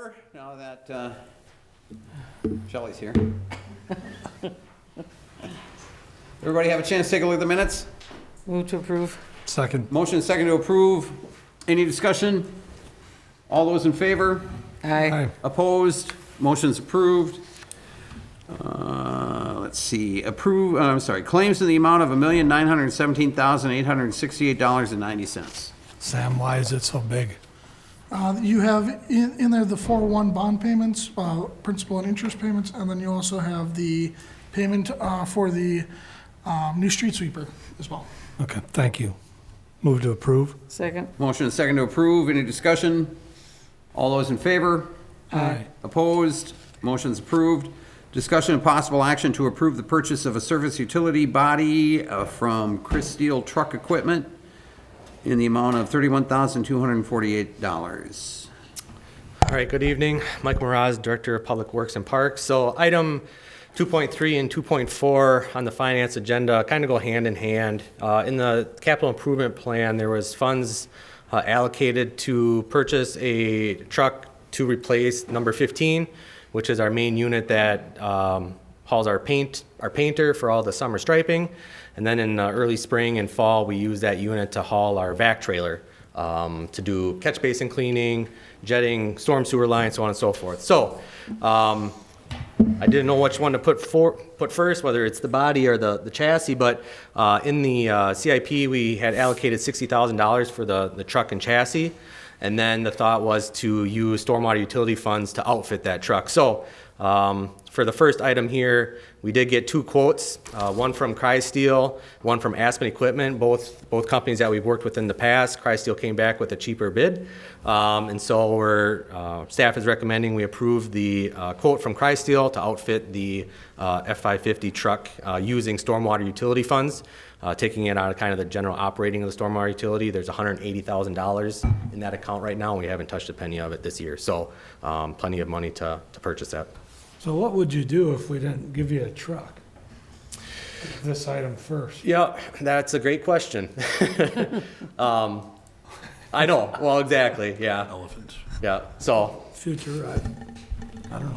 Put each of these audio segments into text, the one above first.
order now that Shelley's here. Everybody have a chance to take a look at the minutes? Move to approve. Second. Motion is second to approve. Any discussion? All those in favor? Aye. Opposed? Motion's approved. Let's see, claims in the amount of $1,917,868.90. Sam, why is it so big? You have in there the 401 bond payments, principal and interest payments, and then you also have the payment for the new street sweeper as well. Okay, thank you. Move to approve. Second. Motion is second to approve. Any discussion? All those in favor? Aye. Opposed? Motion's approved. Discussion and possible action to approve the purchase of a service utility body from Chris Steele Truck Equipment in the amount of $31,248. All right, good evening. Mike Moraz, Director of Public Works and Parks. So item 2.3 and 2.4 on the finance agenda kind of go hand in hand. In the capital improvement plan, there was funds allocated to purchase a truck to replace number 15, which is our main unit that hauls our painter for all the summer striping. And then in early spring and fall, we use that unit to haul our vac trailer to do catch basin cleaning, jetting, storm sewer lines, so on and so forth. So I didn't know which one to put first, whether it's the body or the chassis, but in the CIP, we had allocated $60,000 for the truck and chassis. And then the thought was to use stormwater utility funds to outfit that truck. So for the first item here, we did get two quotes, one from CryoSteel, one from Aspen Equipment, both companies that we've worked with in the past. CryoSteel came back with a cheaper bid. And so staff is recommending we approve the quote from CryoSteel to outfit the F550 truck using stormwater utility funds. Taking it out of kind of the general operating of the stormwater utility. There's $180,000 in that account right now. And we haven't touched a penny of it this year. So plenty of money to purchase that. So what would you do if we didn't give you a truck? This item first. Yeah, that's a great question. I know. Well, exactly. Yeah. Elephants. Yeah. So Future, I don't know.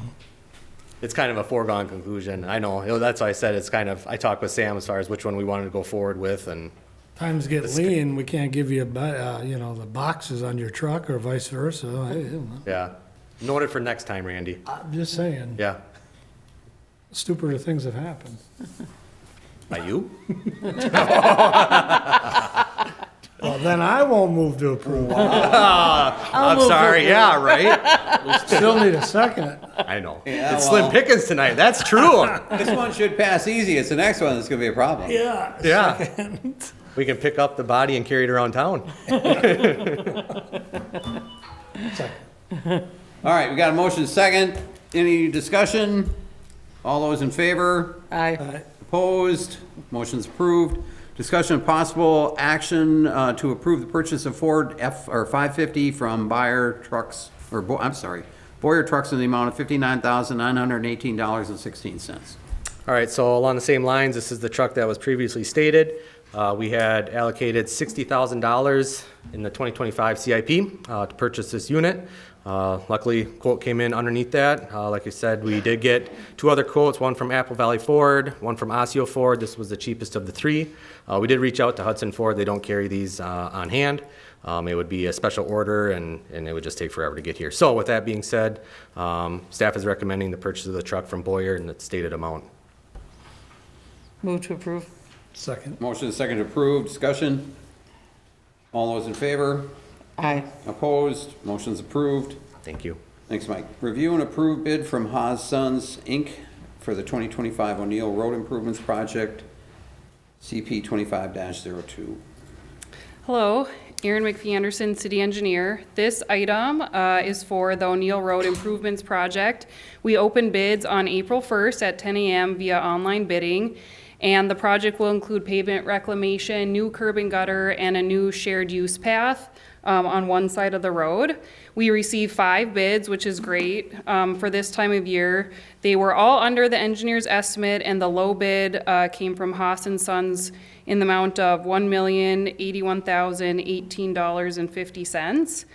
it's kind of a foregone conclusion. I know. That's why I said it's kind of, I talked with Sam as far as which one we wanted to go forward with. And Times get lean, we can't give you, the boxes on your truck or vice versa. I don't know. yeah. Note it for next time, Randy. I'm just saying, Yeah. stupider things have happened. By you? Well, then I won't move to approve. I'm sorry. Yeah, right? Still need a second. I know. Yeah, it's well. slim pickings tonight. That's true. This one should pass easy. It's the next one that's going to be a problem. Yeah. Yeah. We can pick up the body and carry it around town. All right, we got a motion second. Any discussion? All those in favor? Aye. Opposed? Motion's approved. Discussion of possible action to approve the purchase of Ford F-550 from Boyer Trucks in the amount of $59,918.16. All right, so along the same lines, this is the truck that was previously stated. We had allocated $60,000 in the 2025 CIP to purchase this unit. Luckily, quote came in underneath that. Like I said, we did get two other quotes, one from Apple Valley Ford, one from Osseo Ford. This was the cheapest of the three. We did reach out to Hudson Ford. They don't carry these on hand. It would be a special order, and it would just take forever to get here. So with that being said, staff is recommending the purchase of the truck from Boyer in the stated amount. Move to approve. Second. Motion is second to approve. Discussion? All those in favor? Aye. Opposed? Motion's approved. Thank you. Thanks, Mike. Review and approve bid from Hudson, Inc. for the 2025 O'Neill Road Improvements Project, CP 25-02. Hello, Erin McPhee-Anderson, City Engineer. This item is for the O'Neill Road Improvements Project. We opened bids on April 1st at 10 a.m. via online bidding, and the project will include pavement reclamation, new curb and gutter, and a new shared use path on one side of the road. We received 5 bids, which is great for this time of year. They were all under the engineer's estimate, and the low bid came from Haas and Sons in the amount of $1,081,018.50.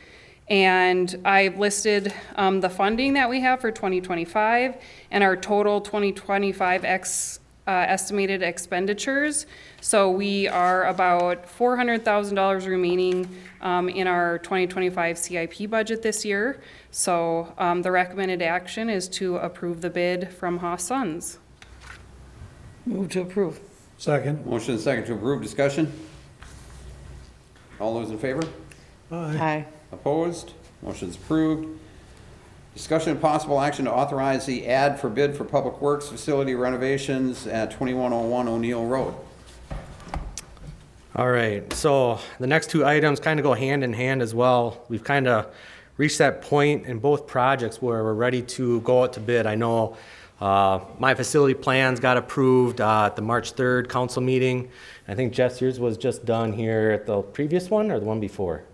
And I've listed the funding that we have for 2025 and our total 2025 estimated expenditures. So we are about $400,000 remaining in our 2025 CIP budget this year. So the recommended action is to approve the bid from Hudson. Move to approve. Second. Motion and second to approve. Discussion? All those in favor? Aye. Opposed? Motion's approved. Discussion and possible action to authorize the ad for bid for Public Works facility renovations at 2101 O'Neill Road. All right, so the next two items kind of go hand in hand as well. We've kind of reached that point in both projects where we're ready to go out to bid. I know my facility plans got approved at the March 3rd council meeting. I think Jess, yours was just done here at the previous one or the one before?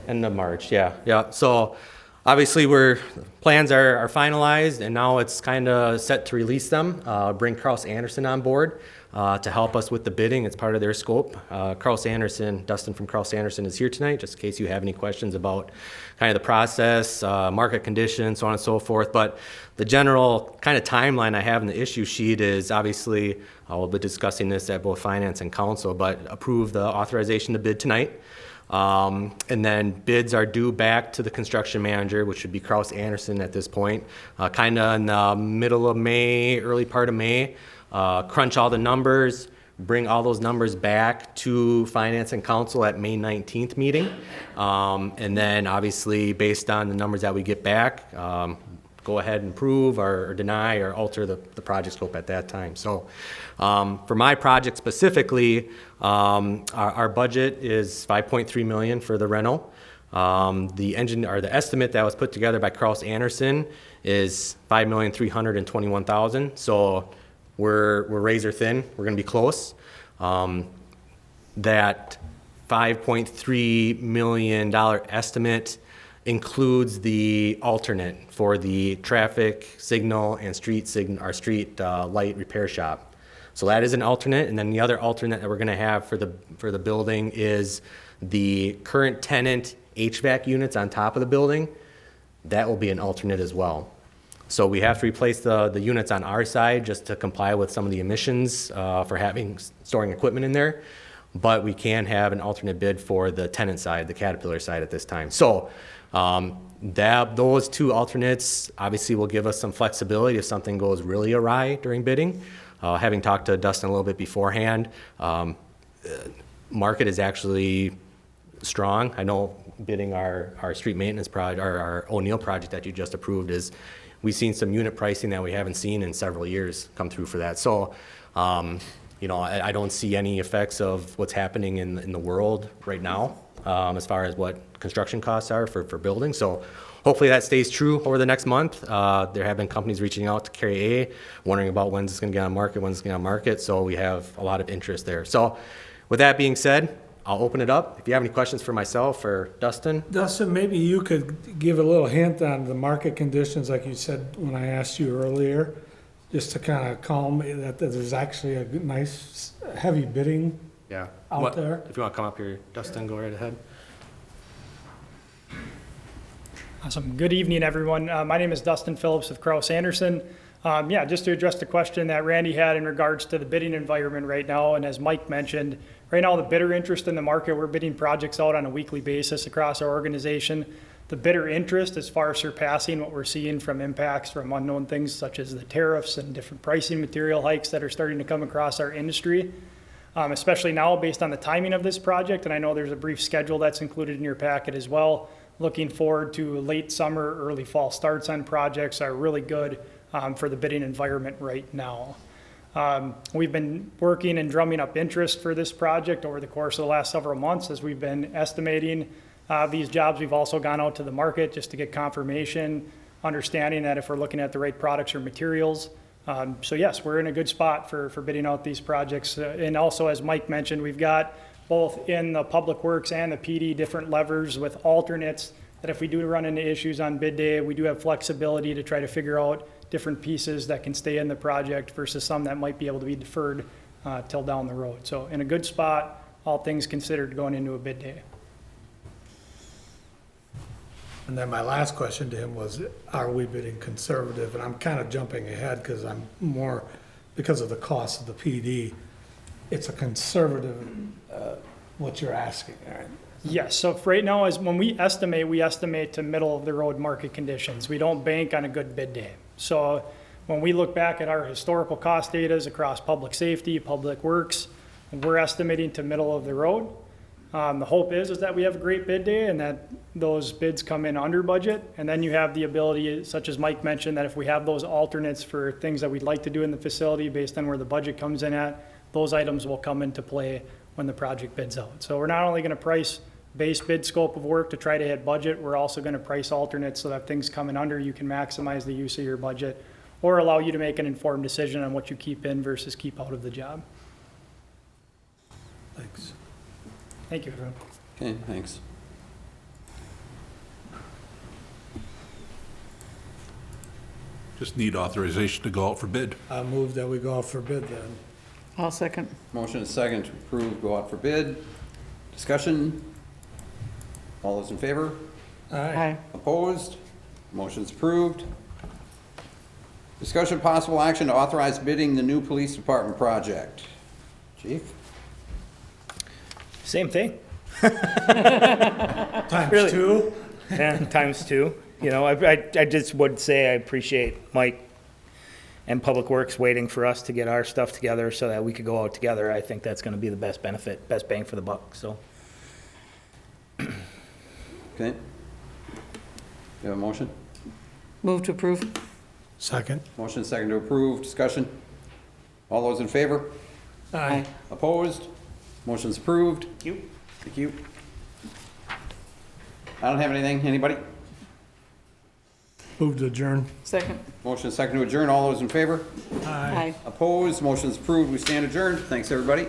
End of March, yeah. So obviously plans are finalized and now it's kind of set to release them. Bring Kraus Anderson on board to help us with the bidding. It's part of their scope. Kraus Anderson, Dustin from Kraus Anderson is here tonight, just in case you have any questions about kind of the process, market conditions, so on and so forth. But the general kind of timeline I have in the issue sheet is obviously, we'll be discussing this at both finance and council, but approve the authorization to bid tonight. And then bids are due back to the construction manager, which would be Kraus Anderson at this point, kind of in the middle of May, early part of May. Crunch all the numbers, bring all those numbers back to finance and council at May 19th meeting. And then obviously based on the numbers that we get back, go ahead and approve or deny or alter the project scope at that time. So for my project specifically, our budget is $5.3 million for the rental. The estimate that was put together by Kraus Anderson is $5,321,000. So we're razor thin. We're going to be close. That $5.3 million estimate includes the alternate for the traffic signal and street light repair shop. So that is an alternate, and then the other alternate that we're going to have for the building is the current tenant HVAC units on top of the building. That will be an alternate as well. So we have to replace the units on our side just to comply with some of the emissions for storing equipment in there. But we can have an alternate bid for the tenant side, the Caterpillar side at this time. So those two alternates obviously will give us some flexibility if something goes really awry during bidding. Having talked to Dustin a little bit beforehand, market is actually strong. I know bidding our street maintenance project, our O'Neill project that you just approved, we've seen some unit pricing that we haven't seen in several years come through for that. So, I don't see any effects of what's happening in the world right now as far as what construction costs are for buildings. So hopefully that stays true over the next month. There have been companies reaching out to Carrie A, wondering about when's it's going to get on market, So we have a lot of interest there. So with that being said, I'll open it up. If you have any questions for myself or Dustin. Dustin, maybe you could give a little hint on the market conditions, like you said when I asked you earlier, just to kind of calm me that there's actually a nice heavy bidding out there. If you want to come up here, Dustin, go right ahead. Awesome. Good evening, everyone. My name is Dustin Phillips of Kraus Anderson. Just to address the question that Randy had in regards to the bidding environment right now, and as Mike mentioned, right now the bidder interest in the market, we're bidding projects out on a weekly basis across our organization. The bidder interest is far surpassing what we're seeing from impacts from unknown things such as the tariffs and different pricing material hikes that are starting to come across our industry, especially now based on the timing of this project. And I know there's a brief schedule that's included in your packet as well. Looking forward to late summer, early fall starts on projects are really good for the bidding environment right now. We've been working and drumming up interest for this project over the course of the last several months as we've been estimating these jobs. We've also gone out to the market just to get confirmation, understanding that if we're looking at the right products or materials. So yes, we're in a good spot for bidding out these projects. And also, as Mike mentioned, we've got both in the Public Works and the PD different levers with alternates that if we do run into issues on bid day, we do have flexibility to try to figure out different pieces that can stay in the project versus some that might be able to be deferred till down the road. So in a good spot, all things considered going into a bid day. And then my last question to him was, are we bidding conservative? And I'm kind of jumping ahead because I'm more, because of the cost of the PD, it's a conservative, what you're asking, right? Yes, so if right now is when we estimate to middle of the road market conditions. We don't bank on a good bid day. So when we look back at our historical cost data across public safety, public works, we're estimating to middle of the road. The hope is that we have a great bid day and that those bids come in under budget. And then you have the ability, such as Mike mentioned, that if we have those alternates for things that we'd like to do in the facility based on where the budget comes in at, those items will come into play when the project bids out. So we're not only going to price base bid scope of work to try to hit budget, we're also going to price alternates so that if things come in under, you can maximize the use of your budget or allow you to make an informed decision on what you keep in versus keep out of the job. Thanks. Thank you, everyone. Okay, thanks. Just need authorization to go out for bid. I move that we go out for bid then. I'll second. Motion is second to approve, go out for bid. Discussion? All those in favor? Aye. Opposed? Motion's approved. Discussion possible action to authorize bidding the new police department project. Chief? Same thing. Times Really? two? Yeah, times two. You know, I just would say I appreciate Mike and Public Works waiting for us to get our stuff together so that we could go out together. I think that's gonna be the best benefit, best bang for the buck, so. Okay. You have a motion? Move to approve. Second. Motion is second to approve. Discussion? All those in favor? Aye. Opposed? Motion's approved. Thank you. Thank you. I don't have anything. Anybody? Move to adjourn. Second. Motion is second to adjourn. All those in favor? Aye. Opposed? Motion's approved. We stand adjourned. Thanks, everybody.